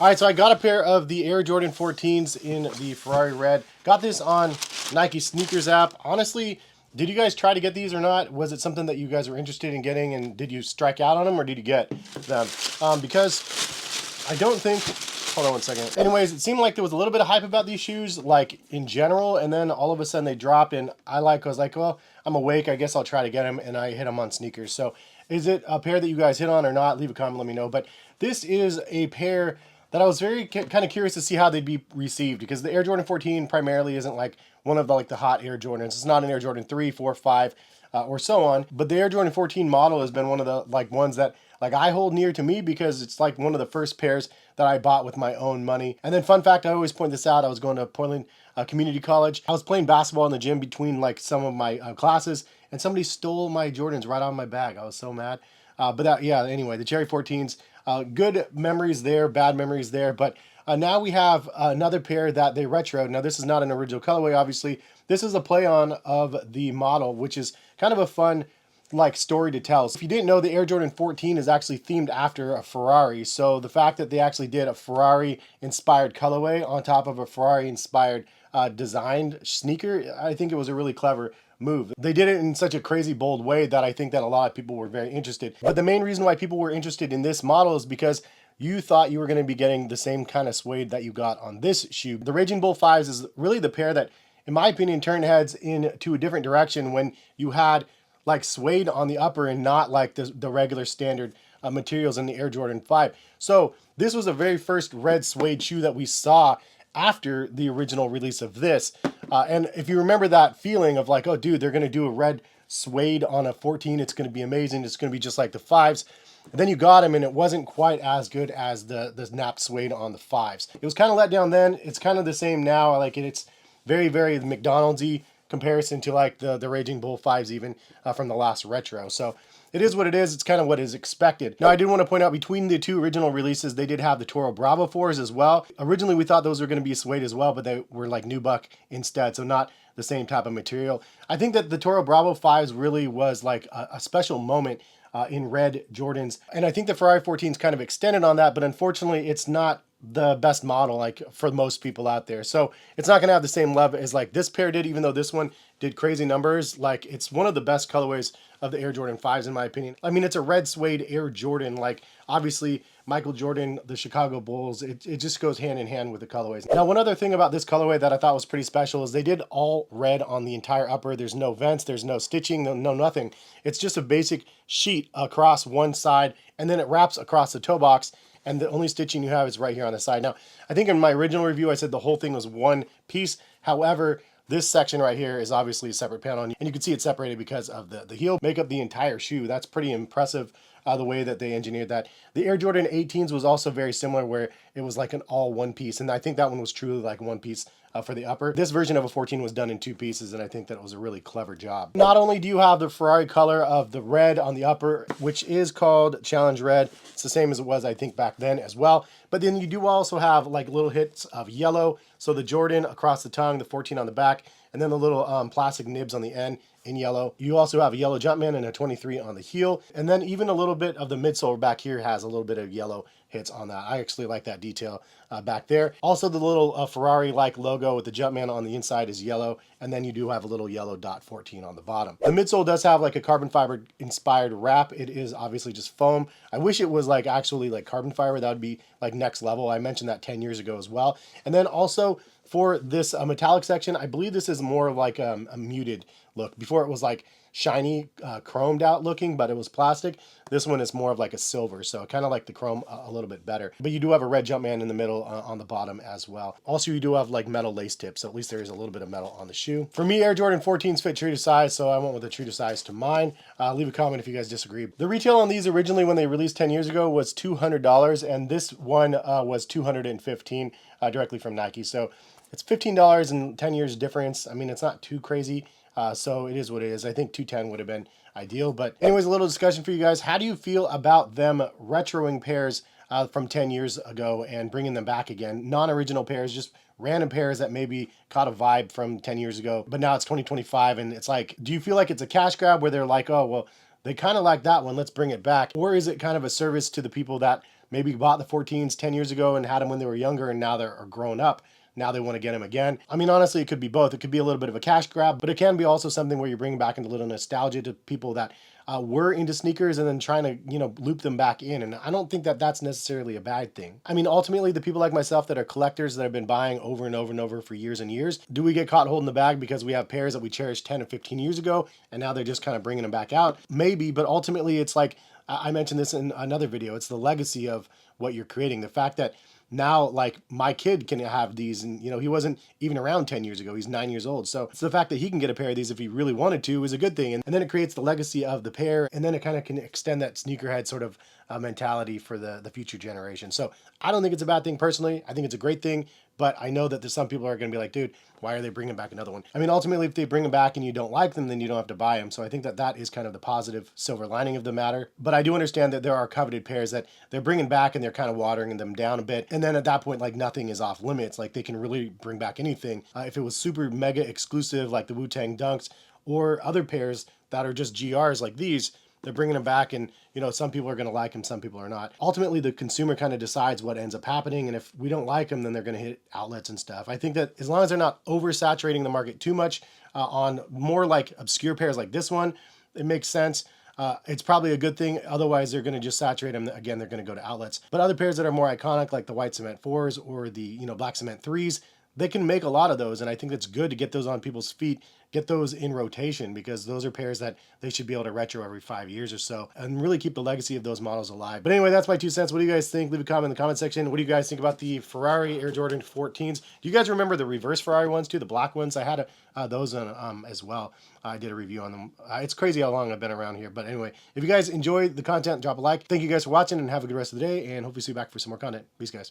All right, so I got a pair of the Air Jordan 14s in the Ferrari red. Got this on Nike Sneakers app. Honestly, did you guys try to get these or not? Was it something that you guys were interested in getting, and did you strike out on them or did you get them? Because I don't think, hold on one second. Anyways, it seemed like there was a little bit of hype about these shoes, like in general, and then all of a sudden they dropped, and I was like, well, I'm awake, I guess I'll try to get them, and I hit them on Sneakers. So is it a pair that you guys hit on or not? Leave a comment, let me know. But this is a pair that I was very kind of curious to see how they'd be received, because the Air Jordan 14 primarily isn't like one of the hot Air Jordans. It's not an Air Jordan 3, 4, 5, or so on. But the Air Jordan 14 model has been one of the ones that I hold near to me, because it's like one of the first pairs that I bought with my own money. And then fun fact, I always point this out, I was going to Portland Community College. I was playing basketball in the gym between some of my classes, and somebody stole my Jordans right out of my bag. I was so mad. Yeah, anyway, the Cherry 14s, good memories there, bad memories there. But now we have another pair that they retroed. Now, this is not an original colorway, obviously. This is a play on of the model, which is kind of a fun story to tell. So if you didn't know, the Air Jordan 14 is actually themed after a Ferrari. So the fact that they actually did a Ferrari inspired colorway on top of a Ferrari inspired designed sneaker, I think it was a really clever move. They did it in such a crazy bold way that I think that a lot of people were very interested. But the main reason why people were interested in this model is because you thought you were going to be getting the same kind of suede that you got on this shoe. The Raging Bull 5s is really the pair that, in my opinion, turned heads into a different direction when you had suede on the upper and not the regular standard materials in the Air Jordan 5. So this was the very first red suede shoe that we saw after the original release of this. And if you remember that feeling of oh dude, they're going to do a red suede on a 14, it's going to be amazing, it's going to be just like the 5s. And then you got them and it wasn't quite as good as the napped suede on the 5s. It was kind of let down then. It's kind of the same now. It's very, very McDonald's-y comparison to the Raging Bull 5s even from the last retro. So it is what it is. It's kind of what is expected. Now, I did want to point out, between the two original releases, they did have the Toro Bravo 4s as well. Originally, we thought those were going to be suede as well, but they were nubuck instead, so not the same type of material. I think that the Toro Bravo 5s really was a special moment in red Jordans. And I think the Ferrari 14's kind of extended on that, but unfortunately, it's not the best model for most people out there. So it's not going to have the same love as this pair did, even though this one did crazy numbers. It's one of the best colorways of the Air Jordan 5s, in my opinion. I mean, it's a red suede Air Jordan. Obviously, Michael Jordan, the Chicago Bulls, it just goes hand in hand with the colorways. Now, one other thing about this colorway that I thought was pretty special is they did all red on the entire upper. There's no vents, there's no stitching, no nothing. It's just a basic sheet across one side, and then it wraps across the toe box, and the only stitching you have is right here on the side. Now, I think in my original review, I said the whole thing was one piece. However, this section right here is obviously a separate panel, and you can see it's separated because of the heel make up the entire shoe. That's pretty impressive, the way that they engineered that. The Air Jordan 18s was also very similar, where it was an all one piece, and I think that one was truly one piece for the upper. This version of a 14 was done in two pieces, and I think that it was a really clever job. Not only do you have the Ferrari color of the red on the upper, which is called Challenge Red, it's the same as it was, I think, back then as well, but then you do also have little hits of yellow. So the Jordan across the tongue, the 14 on the back, and then the little plastic nibs on the end in yellow. You also have a yellow Jumpman and a 23 on the heel. And then even a little bit of the midsole back here has a little bit of yellow hits on that. I actually like that detail back there. Also, the little Ferrari-like logo with the Jumpman on the inside is yellow. And then you do have a little yellow dot 14 on the bottom. The midsole does have a carbon fiber inspired wrap. It is obviously just foam. I wish it was actually carbon fiber. That would be next level. I mentioned that 10 years ago as well. And then also, for this metallic section, I believe this is more of a muted look. Before it was shiny, chromed out looking, but it was plastic. This one is more of a silver, so kind of the chrome a little bit better. But you do have a red Jumpman in the middle on the bottom as well. Also, you do have metal lace tips, so at least there is a little bit of metal on the shoe. For me, Air Jordan 14s fit true to size, so I went with a true to size to mine. Leave a comment if you guys disagree. The retail on these originally, when they released 10 years ago, was $200, and this one was $215 directly from Nike. So it's $15 and 10 years difference. I mean, it's not too crazy. So it is what it is. I think 210 would have been ideal. But anyways, a little discussion for you guys. How do you feel about them retroing pairs from 10 years ago and bringing them back again? Non-original pairs, just random pairs that maybe caught a vibe from 10 years ago, but now it's 2025, and it's do you feel like it's a cash grab where they're oh, well, they kind of like that one, let's bring it back? Or is it kind of a service to the people that maybe bought the 14s 10 years ago and had them when they were younger and now they're grown up. Now they want to get them again. I mean, honestly, it could be both. It could be a little bit of a cash grab, but it can be also something where you're bringing back a little nostalgia to people that were into sneakers and then trying to, loop them back in. And I don't think that that's necessarily a bad thing. I mean, ultimately, the people like myself that are collectors that have been buying over and over and over for years and years, do we get caught holding the bag because we have pairs that we cherished 10 or 15 years ago and now they're just kind of bringing them back out? Maybe, but ultimately, it's like, I mentioned this in another video. It's the legacy of what you're creating. The fact that now, like, my kid can have these, and he wasn't even around 10 years ago. He's 9 years old. So it's the fact that he can get a pair of these if he really wanted to is a good thing. And then it creates the legacy of the pair, and then it kind of can extend that sneakerhead sort of mentality for the future generation. So I don't think it's a bad thing personally. I think it's a great thing. But I know that there's some people are going to be like, dude, why are they bringing back another one? I mean, ultimately, if they bring them back and you don't like them, then you don't have to buy them. So I think that that is kind of the positive silver lining of the matter. But I do understand that there are coveted pairs that they're bringing back and they're kind of watering them down a bit. And then at that point, like, nothing is off limits. Like, they can really bring back anything. If it was super mega exclusive, like the Wu-Tang Dunks, or other pairs that are just GRs like these, they're bringing them back, and some people are going to like them, some people are not. Ultimately, the consumer kind of decides what ends up happening, and if we don't like them, then they're going to hit outlets and stuff. I think that as long as they're not oversaturating the market too much on more like obscure pairs like this one, it makes sense. It's probably a good thing. Otherwise, they're going to just saturate them. Again, they're going to go to outlets. But other pairs that are more iconic, like the white cement 4s or the black cement 3s, they can make a lot of those, and I think it's good to get those on people's feet, get those in rotation, because those are pairs that they should be able to retro every 5 years or so and really keep the legacy of those models alive. But anyway, that's my 2 cents. What do you guys think? Leave a comment in the comment section. What do you guys think about the Ferrari Air Jordan 14s? Do you guys remember the reverse Ferrari ones too, the black ones? I had those on as well. I did a review on them. It's crazy how long I've been around here. But anyway, if you guys enjoyed the content, drop a like. Thank you guys for watching, and have a good rest of the day, and hopefully see you back for some more content. Peace, guys.